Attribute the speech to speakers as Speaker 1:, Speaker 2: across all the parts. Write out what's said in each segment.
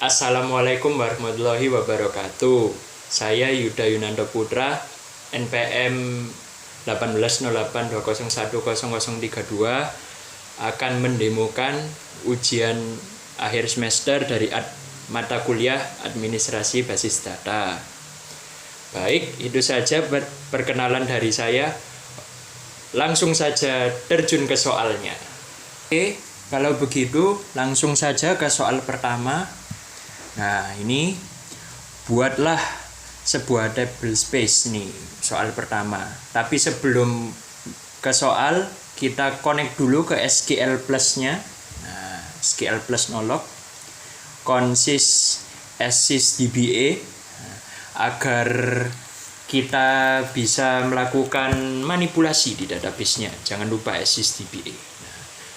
Speaker 1: Assalamualaikum warahmatullahi wabarakatuh. Saya Yuda Yunanto Putra, NPM 180820100032 akan mendemokan ujian akhir semester dari mata kuliah Administrasi Basis Data. Baik, itu saja perkenalan dari saya. Langsung saja terjun ke soalnya. Oke, kalau begitu langsung saja ke soal pertama. Nah, ini buatlah sebuah table space nih, soal pertama. Tapi sebelum ke soal, kita connect dulu ke SQL Plus-nya. Nah, SQL Plus nolok consist assist.dba agar kita bisa melakukan manipulasi di database-nya. Jangan lupa assist.dba.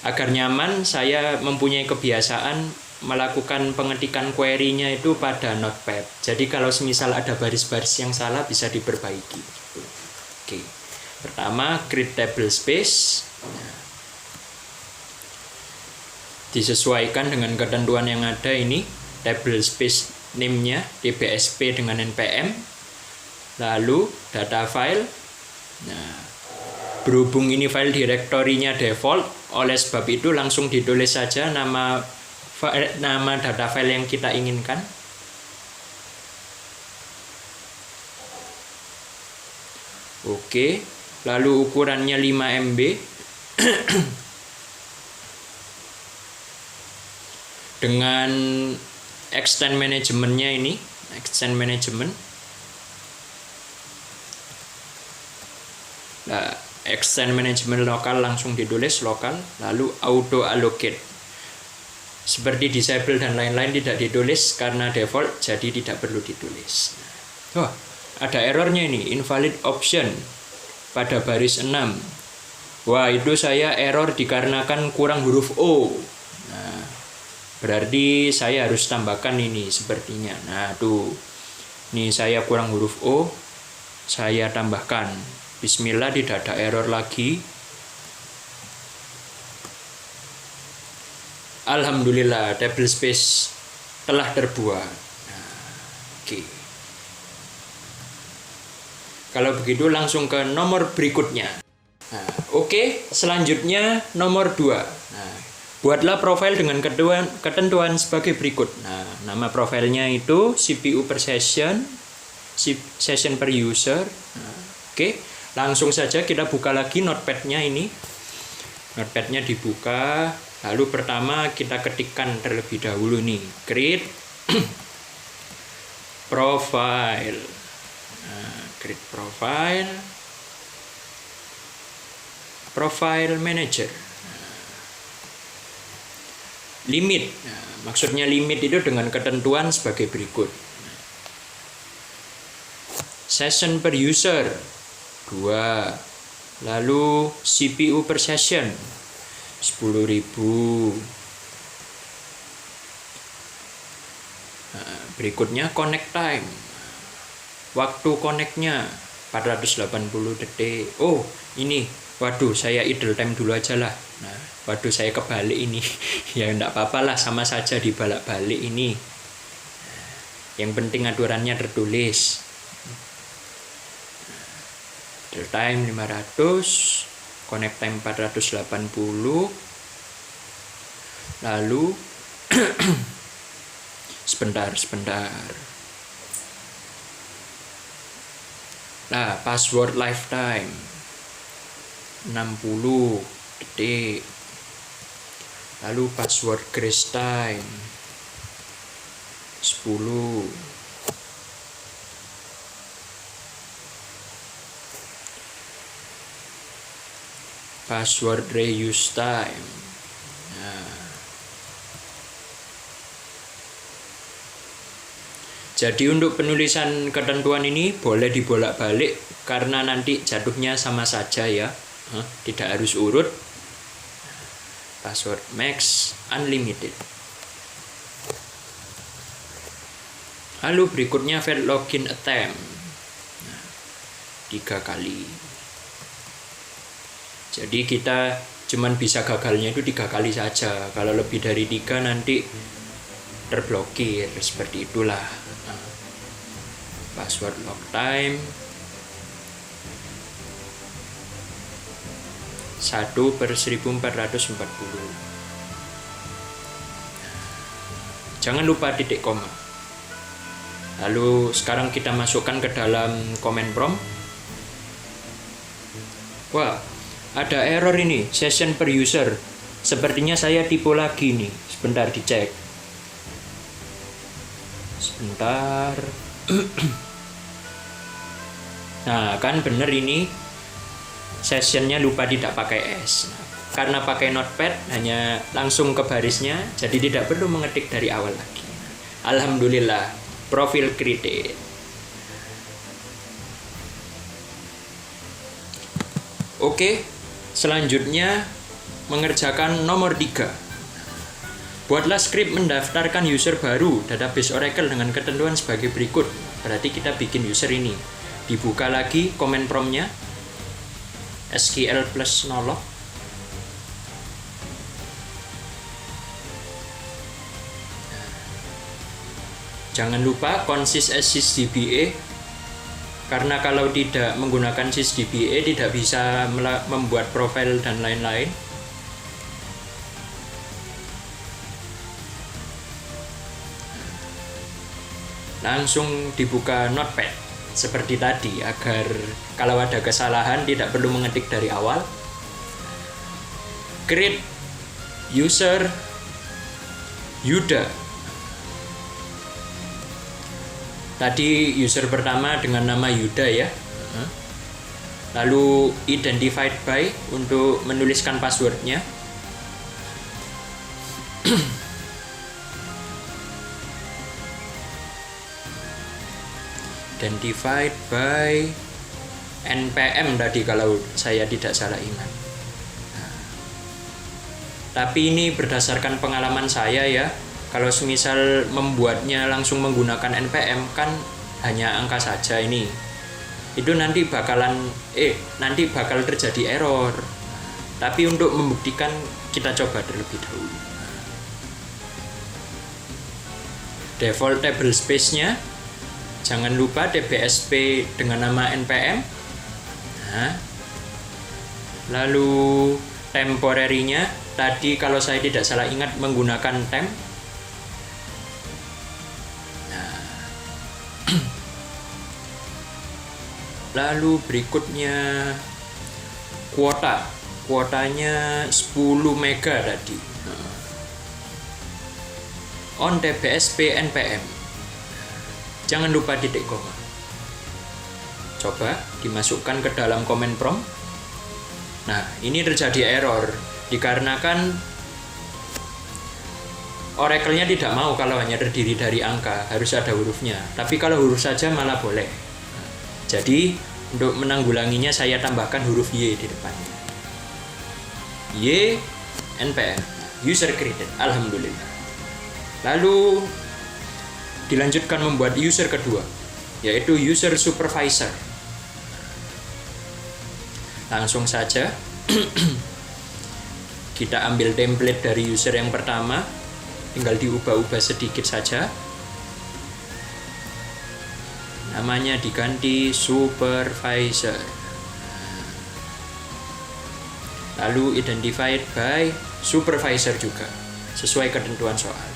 Speaker 1: Agar nyaman, saya mempunyai kebiasaan melakukan pengetikan query-nya itu pada Notepad. Jadi kalau semisal ada baris-baris yang salah bisa diperbaiki. Oke. Pertama, create table space. Disesuaikan dengan ketentuan yang ada ini. Table space name-nya dbsp dengan npm. Lalu data file. Nah, berhubung ini file directory-nya default, oleh sebab itu langsung ditulis saja nama data file yang kita inginkan. Oke, lalu ukurannya 5 MB. Dengan extend manajemennya ini, extend management. Nah, extend management lokal langsung ditulis lokal, lalu auto allocate. Seperti disable dan lain-lain tidak ditulis karena default, jadi tidak perlu ditulis. Wah, ada errornya ini, invalid option pada baris 6. Wah, itu saya error dikarenakan kurang huruf O. Nah, berarti saya harus tambahkan ini sepertinya. Nah, tuh. Ini saya kurang huruf O, saya tambahkan. Bismillah, tidak ada error lagi. Alhamdulillah, table space telah terbuat. Nah, oke. Kalau begitu langsung ke nomor berikutnya. Nah, oke, selanjutnya nomor 2. Nah, buatlah profil dengan ketentuan sebagai berikut. Nah, nama profilnya itu CPU per session, session per user. Nah, oke, langsung saja kita buka lagi notepad-nya ini. Notepad-nya dibuka. Lalu pertama kita ketikkan terlebih dahulu nih, create profile. Nah, create profile manager. Limit. Nah, maksudnya limit itu dengan ketentuan sebagai berikut. Session per user 2. Lalu CPU per session 10.000. Nah, berikutnya connect time. Waktu connectnya 480 detik. Oh, ini. Waduh, saya idle time dulu aja lah. Nah, waduh, saya kebalik ini. Ya enggak apa-apa lah, sama saja dibalak-balik ini. Yang penting aturannya tertulis. Idle time 500. Connect time 480. Lalu sebentar. Nah, password lifetime 60 detik. Lalu password grace time 10. Password reuse time. Nah. Jadi untuk penulisan ketentuan ini boleh dibolak-balik karena nanti jatuhnya sama saja ya. Tidak harus urut. Password max unlimited. Lalu berikutnya failed login attempt. Nah, 3 kali. Jadi kita cuman bisa gagalnya itu 3 kali saja. Kalau lebih dari 3 nanti terblokir, seperti itulah. Password log time 1/1440. Jangan lupa titik koma. Lalu sekarang kita masukkan ke dalam command prompt. Wah, ada error ini, session per user. Sepertinya saya tipu lagi nih. Sebentar dicek. Sebentar. Nah, kan bener ini sessionnya lupa tidak pakai S. Karena pakai notepad hanya langsung ke barisnya, jadi tidak perlu mengetik dari awal lagi. Alhamdulillah, profil created. Oke, selanjutnya mengerjakan nomor 3. Buatlah skrip mendaftarkan user baru database Oracle dengan ketentuan sebagai berikut. Berarti kita bikin user ini. Dibuka lagi command prompt-nya. SQL plus nolog. Jangan lupa consist as sysdba, karena kalau tidak menggunakan sysdba tidak bisa membuat profil dan lain-lain. Langsung dibuka notepad seperti tadi, agar kalau ada kesalahan tidak perlu mengetik dari awal. Create user Yuda. Tadi user pertama dengan nama Yuda ya. Lalu identified by untuk menuliskan passwordnya. Identified by NPM tadi kalau saya tidak salah ingat. Tapi ini berdasarkan pengalaman saya ya. Kalau semisal membuatnya langsung menggunakan NPM kan hanya angka saja ini. Itu nanti nanti bakal terjadi error. Tapi untuk membuktikan kita coba terlebih dahulu. Default table space-nya jangan lupa tbsp dengan nama npm. Lalu temporary-nya tadi kalau saya tidak salah ingat menggunakan temp. Lalu berikutnya kuotanya 10 mega tadi. On tbsp npm. Jangan lupa titik koma. Coba dimasukkan ke dalam command prompt. Nah, ini terjadi error dikarenakan Oracle-nya tidak mau kalau hanya terdiri dari angka, harus ada hurufnya. Tapi kalau huruf saja malah boleh. Jadi, untuk menanggulanginya saya tambahkan huruf Y di depannya. Y npm user created. Alhamdulillah. Lalu dilanjutkan membuat user kedua, yaitu user supervisor. Langsung saja kita ambil template dari user yang pertama, tinggal diubah-ubah sedikit saja. Namanya diganti supervisor. Lalu identified by supervisor juga, sesuai ketentuan soal.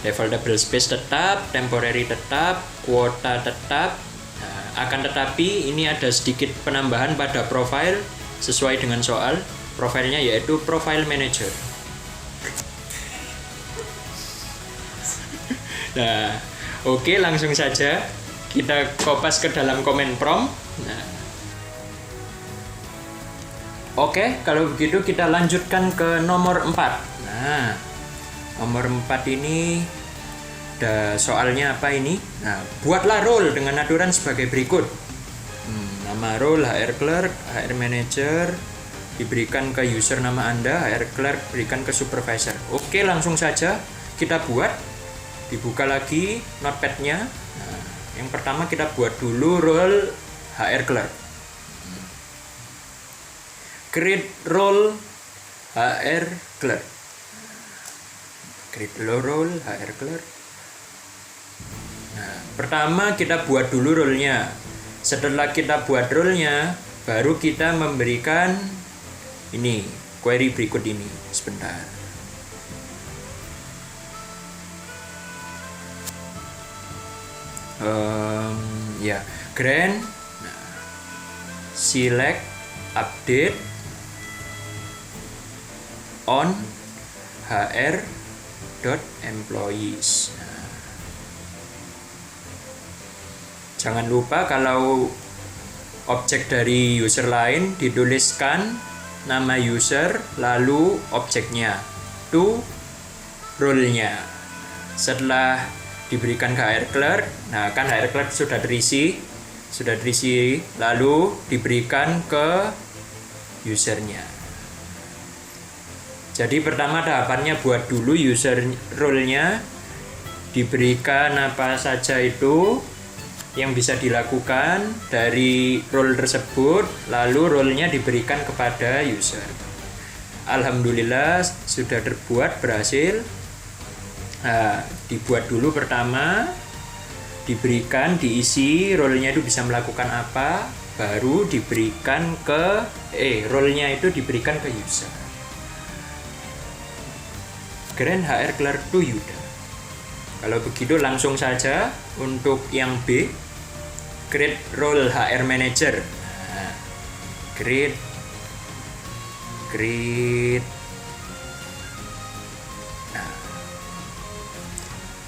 Speaker 1: Default table space tetap, temporary tetap, kuota tetap. Akan tetapi ini ada sedikit penambahan pada profile sesuai dengan soal. Profilnya yaitu profile manager. Nah, oke, langsung saja kita kopas ke dalam command prompt. Oke, kalau begitu kita lanjutkan ke nomor 4. Nah, nomor 4 ini ada soalnya apa ini? Nah, buatlah role dengan aturan sebagai berikut. Nama role HR clerk, HR manager diberikan ke user nama Anda, HR clerk berikan ke supervisor. Oke, langsung saja kita buat. Dibuka lagi notepad-nya. Nah, yang pertama kita buat dulu role HR clerk. Create role HR clerk. create role HR clerk. Nah, pertama kita buat dulu role-nya. Setelah kita buat role-nya, baru kita memberikan ini query berikut ini. Sebentar. Grant select update on hr.employees. Jangan lupa kalau objek dari user lain dituliskan nama user lalu objeknya to role-nya. Setelah diberikan ke HR clerk, nah kan HR clerk sudah terisi lalu diberikan ke usernya. Jadi pertama tahapannya buat dulu user role-nya, diberikan apa saja itu yang bisa dilakukan dari role tersebut, lalu role-nya diberikan kepada user. Alhamdulillah sudah terbuat, berhasil. Nah, dibuat dulu pertama, diberikan, diisi role-nya itu bisa melakukan apa, baru diberikan ke role-nya itu diberikan ke user. Grant HR clerk to Yuda. Kalau begitu langsung saja untuk yang B, create role HR manager. Nah, create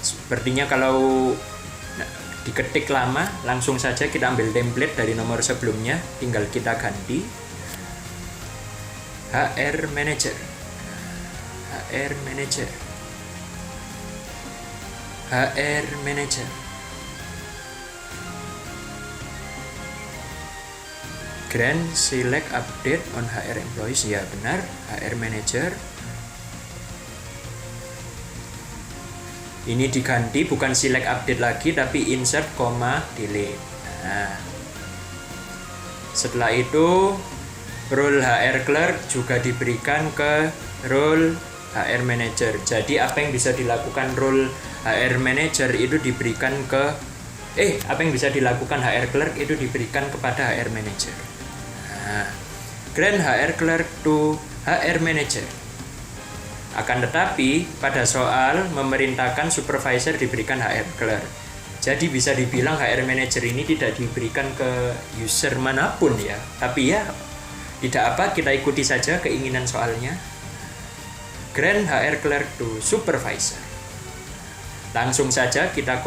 Speaker 1: sepertinya kalau diketik lama, langsung saja kita ambil template dari nomor sebelumnya, tinggal kita ganti HR manager. Grant select update on HR employees. Ya benar, HR manager. Ini diganti, bukan select update lagi tapi insert, delete. Nah, setelah itu role HR clerk juga diberikan ke role HR manager. Jadi apa yang bisa dilakukan role HR manager itu diberikan ke apa yang bisa dilakukan HR clerk itu diberikan kepada HR manager. Nah, grant HR clerk to HR manager. Akan tetapi pada soal memerintahkan supervisor diberikan HR clerk. Jadi bisa dibilang HR manager ini tidak diberikan ke user manapun ya. Tapi ya tidak apa, kita ikuti saja keinginan soalnya. Grant HR clerk to supervisor. Langsung saja kita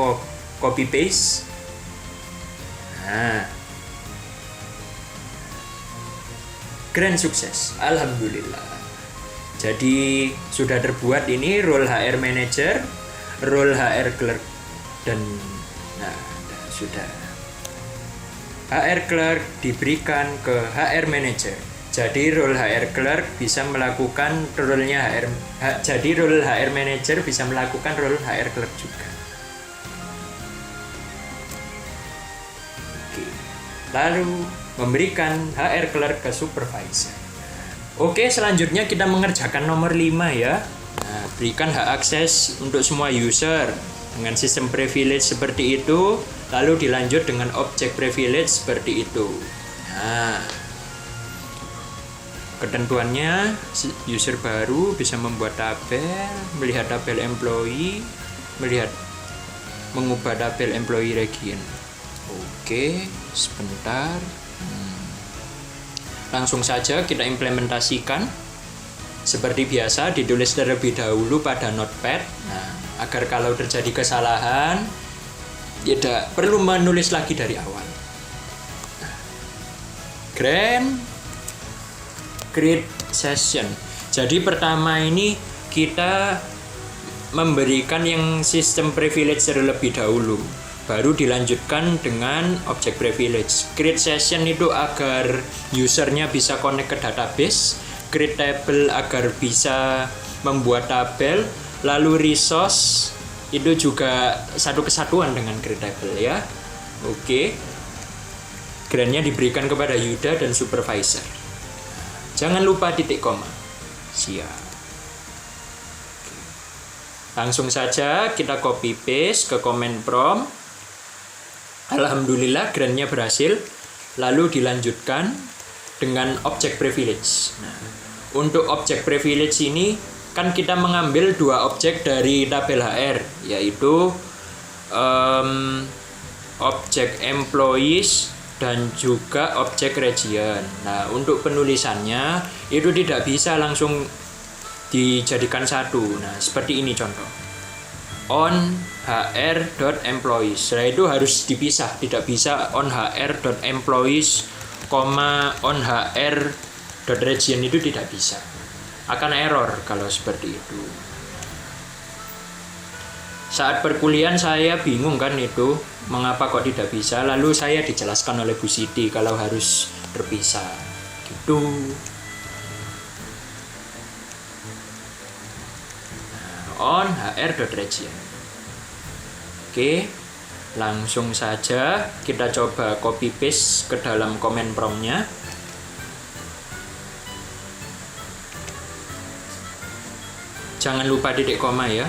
Speaker 1: copy paste. Nah, grant sukses, alhamdulillah. Jadi sudah terbuat ini role HR manager, role HR clerk, dan sudah. HR clerk diberikan ke HR manager. Jadi role HR clerk bisa melakukan role-nya jadi role HR manager bisa melakukan role HR clerk juga. Oke. Lalu memberikan HR clerk ke supervisor. Oke, selanjutnya kita mengerjakan nomor 5 ya. Nah, berikan hak akses untuk semua user dengan sistem privilege seperti itu, lalu dilanjut dengan objek privilege seperti itu. Nah, ketentuannya user baru bisa membuat tabel, melihat tabel employee, mengubah tabel employee region. Oke, sebentar. Langsung saja kita implementasikan. Seperti biasa ditulis terlebih dahulu pada notepad. Nah, agar kalau terjadi kesalahan tidak perlu menulis lagi dari awal. Grant create session. Jadi pertama ini kita memberikan yang sistem privilege terlebih dahulu, baru dilanjutkan dengan objek privilege. Create session itu agar usernya bisa connect ke database, create table agar bisa membuat tabel, lalu resource itu juga satu kesatuan dengan create table ya. Oke. Grant-nya diberikan kepada Yuda dan supervisor. Jangan lupa titik koma. Siap. Langsung saja kita copy paste ke command prompt. Alhamdulillah grant-nya berhasil. Lalu dilanjutkan dengan object privilege. Nah, untuk object privilege ini kan kita mengambil dua objek dari tabel HR, yaitu objek employees dan juga objek region. Nah, untuk penulisannya itu tidak bisa langsung dijadikan satu. Nah, seperti ini contoh. On hr.employees. Setelah itu harus dipisah, tidak bisa on hr.employees, on hr.region, itu tidak bisa. Akan error kalau seperti itu. Saat perkuliahan saya bingung kan itu, mengapa kok tidak bisa, lalu saya dijelaskan oleh Bu Siti kalau harus terpisah. Gitu. On hr.region. Oke, langsung saja kita coba copy paste ke dalam command prompt-nya. Jangan lupa titik koma ya.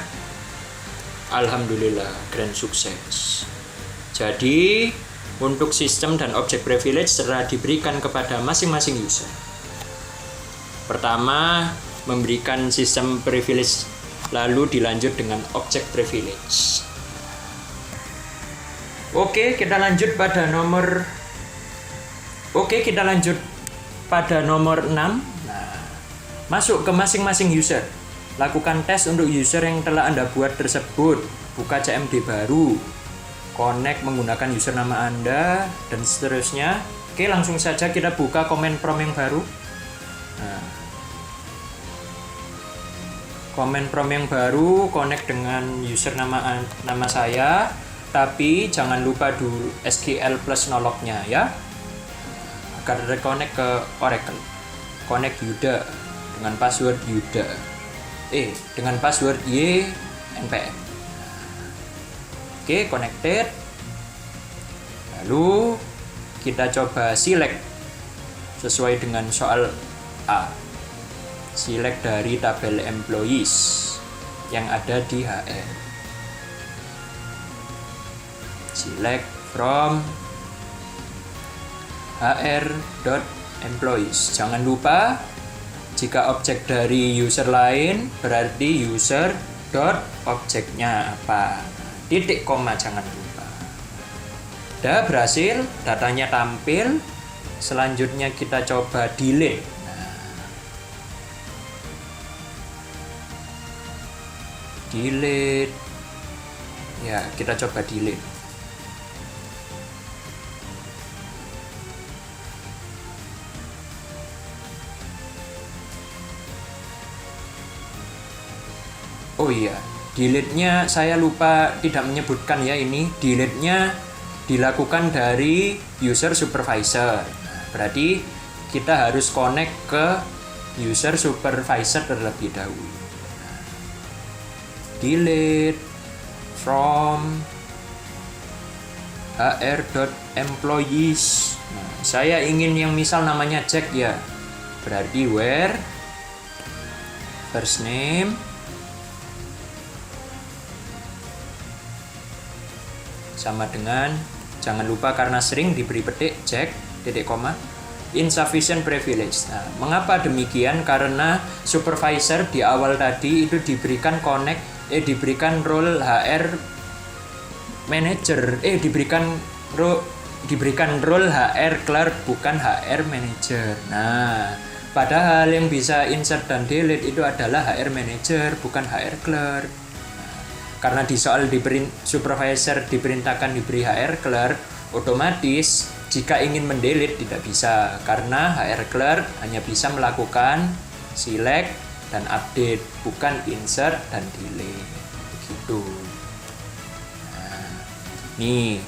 Speaker 1: Alhamdulillah, grand sukses. Jadi untuk sistem dan objek privilege telah diberikan kepada masing-masing user. Pertama, memberikan sistem privilege, lalu dilanjut dengan objek privilege. Oke, kita lanjut pada nomor 6. Nah, masuk ke masing-masing user. Lakukan tes untuk user yang telah Anda buat tersebut. Buka CMD baru. Connect menggunakan user nama Anda dan seterusnya. Oke, langsung saja kita buka command prompt yang baru. Nah, command prompt yang baru connect dengan user nama saya, tapi jangan lupa dulu SQL plus noloknya ya, agar reconnect ke Oracle. Connect Yuda dengan password Yuda, dengan password YNPM. Oke, connected. Lalu kita coba select sesuai dengan soal A. Select dari tabel employees yang ada di HR. Select from hr.employees. Jangan lupa jika objek dari user lain berarti user dot objeknya apa. Titik koma jangan lupa. Udah berhasil, datanya tampil. Selanjutnya kita coba delete. Delete. Ya, kita coba delete. Oh iya, delete-nya saya lupa tidak menyebutkan ya ini. Delete-nya dilakukan dari user supervisor. Berarti kita harus connect ke user supervisor terlebih dahulu. Delete from hr.employees. Nah, saya ingin yang misal namanya Jack ya. Berarti where first name sama dengan, jangan lupa karena sering diberi petik Jack titik koma insufficient privilege. Nah, mengapa demikian? Karena supervisor di awal tadi itu diberikan diberikan role HR manager, diberikan role HR clerk bukan HR manager. Nah, padahal yang bisa insert dan delete itu adalah HR manager bukan HR clerk. Karena di soal supervisor diperintahkan diberi HR clerk, otomatis jika ingin mendelete tidak bisa, karena HR clerk hanya bisa melakukan select dan update, bukan insert dan delete. Begitu. Nah, nih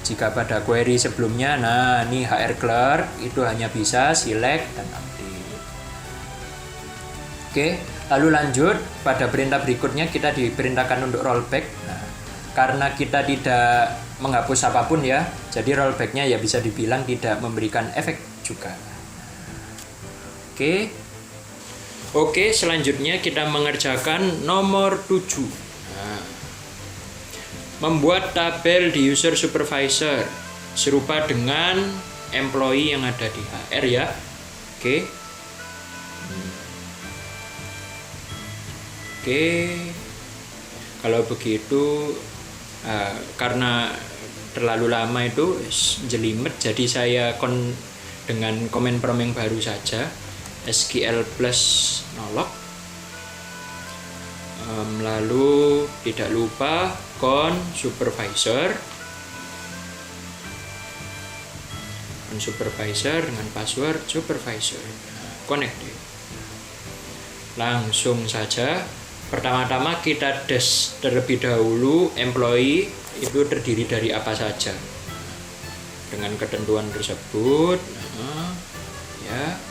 Speaker 1: jika pada query sebelumnya, nah nih HR clerk itu hanya bisa select dan update. Oke. Lalu lanjut pada perintah berikutnya, kita diperintahkan untuk rollback. Nah, karena kita tidak menghapus apapun ya, jadi rollbacknya ya bisa dibilang tidak memberikan efek juga. Oke, selanjutnya kita mengerjakan nomor 7. Membuat tabel di user supervisor serupa dengan employee yang ada di HR ya. Oke. Oke. Kalau begitu karena terlalu lama itu jelimet, jadi saya dengan komen prom yang baru saja, SQL plus nolok. Lalu tidak lupa supervisor dengan password supervisor, connect. Langsung saja, pertama-tama kita des terlebih dahulu employee itu terdiri dari apa saja. Dengan ketentuan tersebut, ya,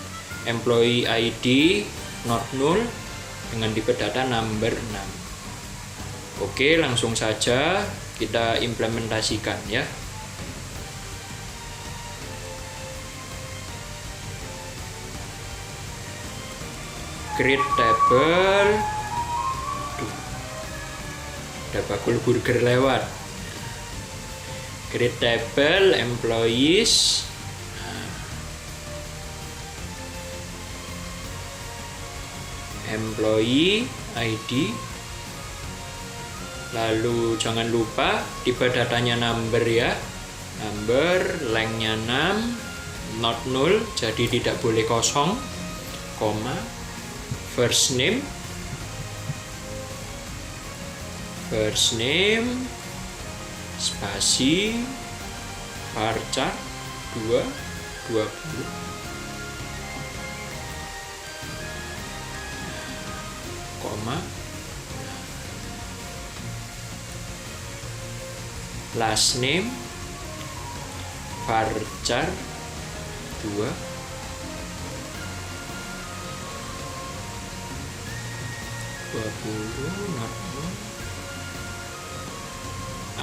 Speaker 1: employee ID not null dengan tipe data number 6. Oke, langsung saja kita implementasikan ya. Create table. Ada bakul burger lewat. Create table employees. Employee ID, lalu jangan lupa tipe datanya number ya, number, lengthnya 6, not null, jadi tidak boleh kosong, koma, first name, spasi, varchar 20, koma, last name varchar 2,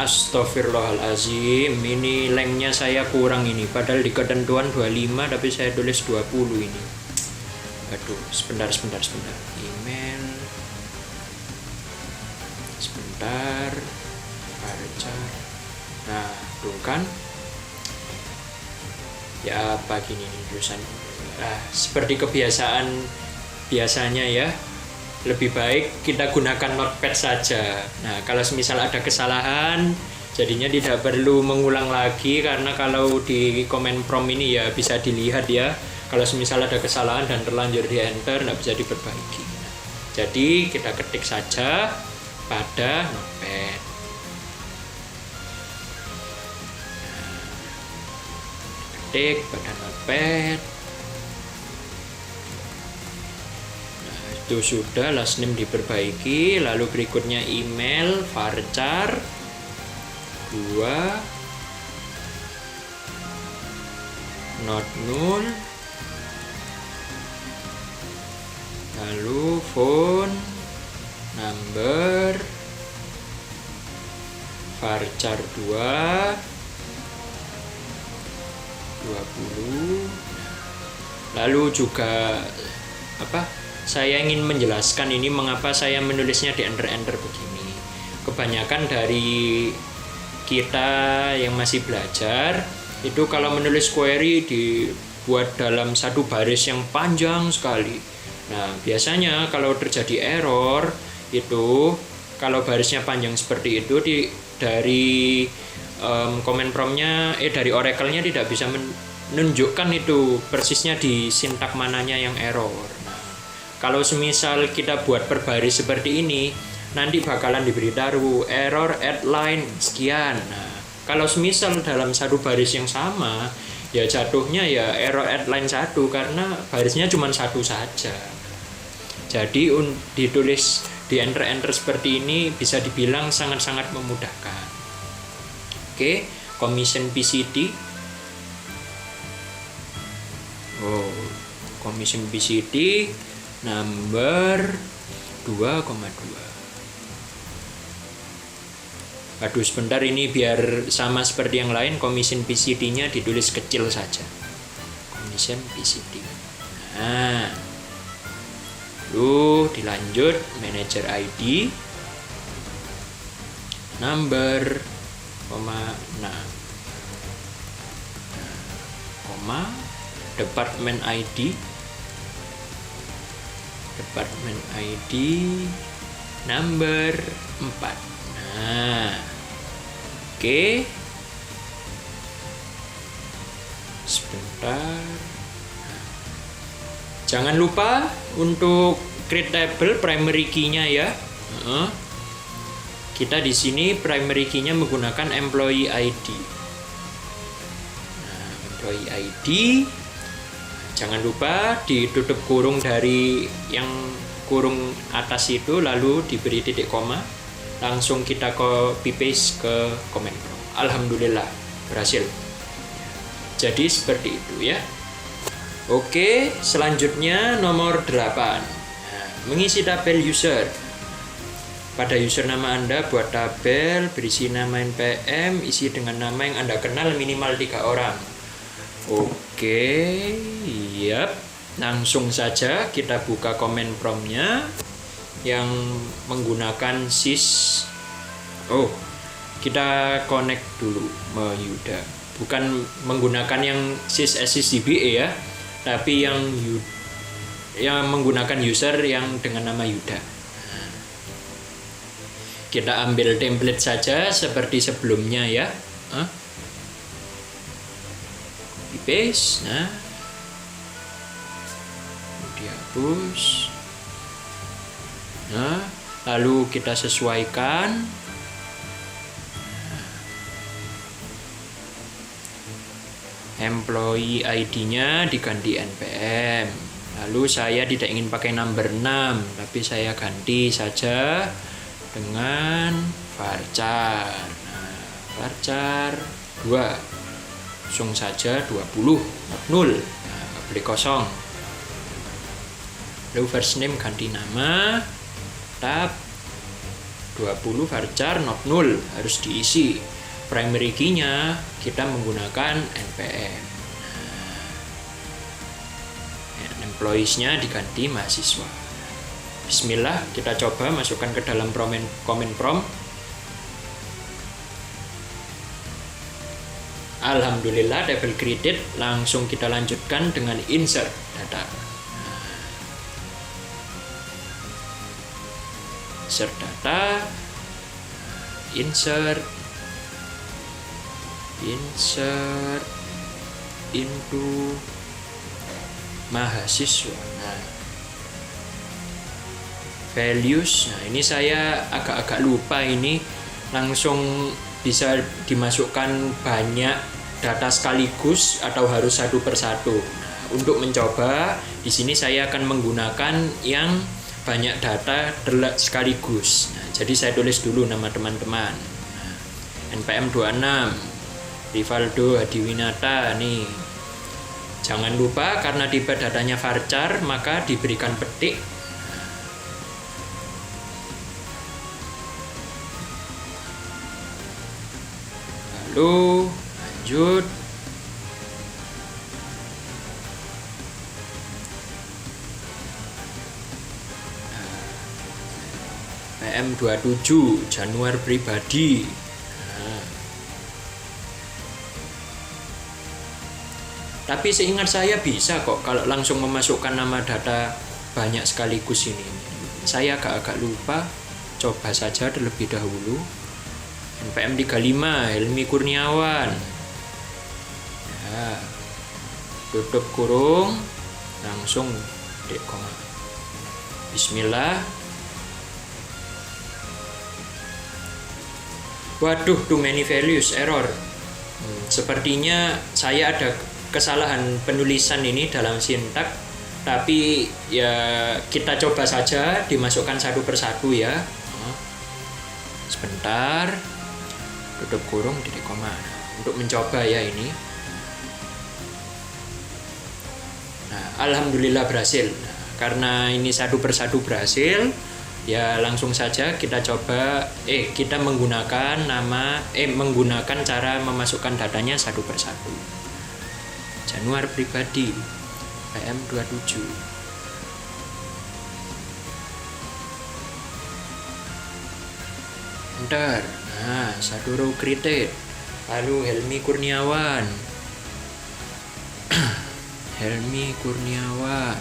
Speaker 1: Astagfirullahalazim, ini lengthnya saya kurang ini, padahal di ketentuan 25 tapi saya tulis 20 ini. Aduh, sebentar. Email. Sebentar. Varchar. Nah, tuh kan. Ya, apa gini nih tulisan. Seperti kebiasaan biasanya ya. Lebih baik kita gunakan notepad saja. Nah, kalau semisal ada kesalahan, jadinya tidak perlu mengulang lagi, karena kalau di komen prom ini ya bisa dilihat ya. Kalau semisal ada kesalahan dan terlanjur di enter, tidak bisa diperbaiki. Jadi kita ketik saja pada notepad. Ketik pada notepad. Nah, itu sudah, last name diperbaiki. Lalu berikutnya email varchar 2 not null. Lalu phone number varchar 2 20. Lalu juga saya ingin menjelaskan ini mengapa saya menulisnya di enter begini. Kebanyakan dari kita yang masih belajar itu kalau menulis query dibuat dalam satu baris yang panjang sekali. Nah, biasanya kalau terjadi error itu, kalau barisnya panjang seperti itu, dari komen promnya dari Oracle-nya tidak bisa menunjukkan itu persisnya di sintak mananya yang error. Nah, kalau semisal kita buat per baris seperti ini, nanti bakalan diberitahu error at line sekian. Nah, kalau semisal dalam satu baris yang sama, ya jatuhnya ya error at line 1 karena barisnya cuma satu saja. Jadi ditulis di enter seperti ini bisa dibilang sangat-sangat memudahkan. Oke, commission PCD. Commission PCD number 2,2. Aduh, sebentar, ini biar sama seperti yang lain, commission PCD-nya ditulis kecil saja. Commission PCD. Nah, lalu dilanjut manager ID. number, koma 6, koma department ID number 4. Nah, oke. Sebentar. Jangan lupa untuk create table primary key-nya ya. Kita di sini primary key-nya menggunakan employee ID. Nah, employee ID. Jangan lupa ditutup kurung dari yang kurung atas itu, lalu diberi titik koma. Langsung kita copy paste ke comment prompt. Alhamdulillah berhasil. Jadi seperti itu ya. Oke, selanjutnya nomor 8. Nah, mengisi tabel user. Pada user nama Anda buat tabel berisi nama NPM, isi dengan nama yang Anda kenal minimal 3 orang. Oke, yap. Langsung saja kita buka comment prompt-nya yang menggunakan sys. Oh, kita connect dulu sama Yuda. Bukan menggunakan yang sys DBA ya, tapi yang menggunakan user yang dengan nama Yuda. Kita ambil template saja seperti sebelumnya ya. Copy paste. Nah, dihapus. Nah, lalu kita sesuaikan. Employee ID-nya diganti NPM. Lalu saya tidak ingin pakai number 6, tapi saya ganti saja dengan varchar. Nah, varchar 2. Langsung saja 20, 0. Nah, beli kosong. Lalu first name ganti nama, tab 20 varchar not null, harus diisi. Primary key-nya kita menggunakan NPM. Nah, employees-nya diganti mahasiswa. Bismillah, kita coba masukkan ke dalam comment prompt. Alhamdulillah table created. Langsung kita lanjutkan dengan insert data. Insert data, insert into mahasiswa. Nah, values. Nah, ini saya agak-agak lupa ini. Langsung bisa dimasukkan banyak data sekaligus atau harus satu persatu. Nah, untuk mencoba di sini saya akan menggunakan yang banyak data sekaligus. Nah, jadi saya tulis dulu nama teman-teman. Nah, NPM 26 Rivaldo Hadiwinata nih. Jangan lupa karena tipe datanya varchar maka diberikan petik. Lalu lanjut. PM27 Januar pribadi. Nah. Tapi seingat saya bisa kok kalau langsung memasukkan nama data banyak sekaligus ini. Saya agak-agak lupa. Coba saja terlebih dahulu. NPM 35 Helmi Kurniawan. Ya. Tutup kurung, langsung titik koma. Bismillah. Waduh, too many values, error. Sepertinya saya ada kesalahan penulisan ini dalam sintak, tapi ya kita coba saja dimasukkan satu persatu ya. Sebentar, tutup kurung titik koma untuk mencoba ya ini. Nah, alhamdulillah berhasil. Nah, karena ini satu persatu berhasil, ya langsung saja kita coba kita menggunakan menggunakan cara memasukkan datanya satu persatu. Januar pribadi PM27. Center. Nah, Sadoro Kritit. Lalu Helmi Kurniawan. Helmi Kurniawan.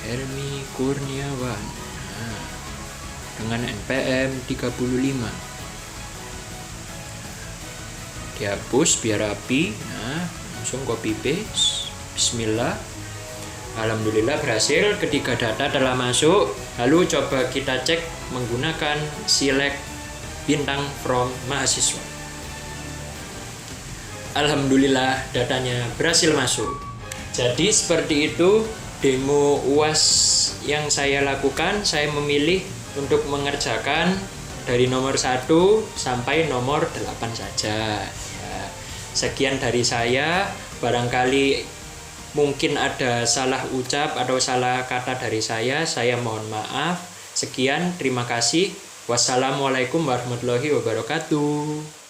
Speaker 1: Helmi Kurniawan. Nah, dengan NPM 35. Dihapus biar rapi. Nah, langsung copy paste. Bismillah. Alhamdulillah berhasil. Ketiga data telah masuk. Lalu coba kita cek menggunakan select bintang from mahasiswa. Alhamdulillah datanya berhasil masuk. Jadi seperti itu demo UAS yang saya lakukan. Saya memilih untuk mengerjakan dari nomor 1 sampai nomor 8 saja ya. Sekian dari saya. Barangkali mungkin ada salah ucap atau salah kata dari saya mohon maaf. Sekian, terima kasih. Wassalamualaikum warahmatullahi wabarakatuh.